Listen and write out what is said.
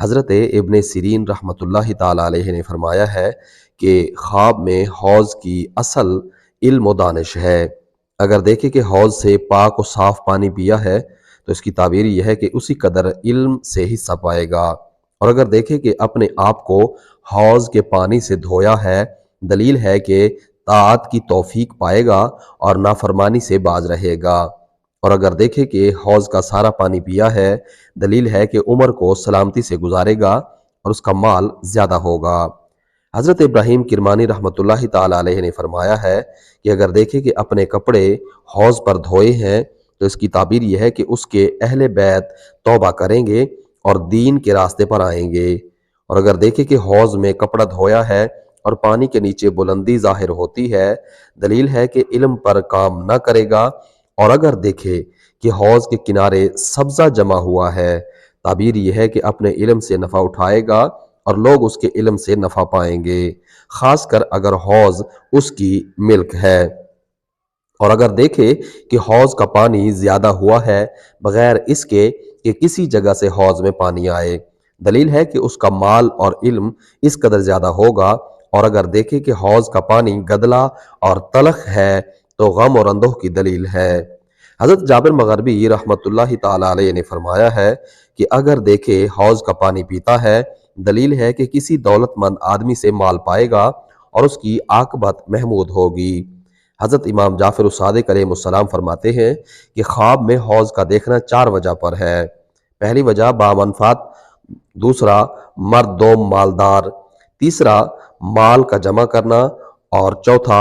حضرت ابن سیرین رحمۃ اللہ علیہ نے فرمایا ہے کہ خواب میں حوض کی اصل علم و دانش ہے۔ اگر دیکھے کہ حوض سے پاک و صاف پانی پیا ہے تو اس کی تعبیر یہ ہے کہ اسی قدر علم سے حصہ پائے گا، اور اگر دیکھے کہ اپنے آپ کو حوض کے پانی سے دھویا ہے، دلیل ہے کہ طاعت کی توفیق پائے گا اور نافرمانی سے باز رہے گا، اور اگر دیکھے کہ حوض کا سارا پانی پیا ہے، دلیل ہے کہ عمر کو سلامتی سے گزارے گا اور اس کا مال زیادہ ہوگا۔ حضرت ابراہیم کرمانی رحمۃ اللہ تعالی علیہ نے فرمایا ہے کہ اگر دیکھے کہ اپنے کپڑے حوض پر دھوئے ہیں تو اس کی تعبیر یہ ہے کہ اس کے اہل بیت توبہ کریں گے اور دین کے راستے پر آئیں گے، اور اگر دیکھے کہ حوض میں کپڑا دھویا ہے اور پانی کے نیچے بلندی ظاہر ہوتی ہے، دلیل ہے کہ علم پر کام نہ کرے گا، اور اگر دیکھے کہ حوض کے کنارے سبزہ جمع ہوا ہے، تعبیر یہ ہے کہ اپنے علم سے نفع اٹھائے گا اور لوگ اس کے علم سے نفع پائیں گے، خاص کر اگر حوض اس کی ملک ہے، اور اگر دیکھے کہ حوض کا پانی زیادہ ہوا ہے بغیر اس کے کہ کسی جگہ سے حوض میں پانی آئے، دلیل ہے کہ اس کا مال اور علم اس قدر زیادہ ہوگا، اور اگر دیکھے کہ حوض کا پانی گدلا اور تلخ ہے تو غم اور اندوہ کی دلیل ہے۔ حضرت جابر مغربی رحمۃ اللہ تعالی علیہ نے فرمایا ہے کہ اگر دیکھے حوض کا پانی پیتا ہے، دلیل ہے کہ کسی دولت مند آدمی سے مال پائے گا اور اس کی عاقبت محمود ہوگی۔ حضرت امام جعفر الصادق علیہ السلام فرماتے ہیں کہ خواب میں حوض کا دیکھنا 4 وجہ پر ہے۔ پہلی وجہ بامنفعت، دوسرا مرد دوم مالدار، تیسرا مال کا جمع کرنا، اور چوتھا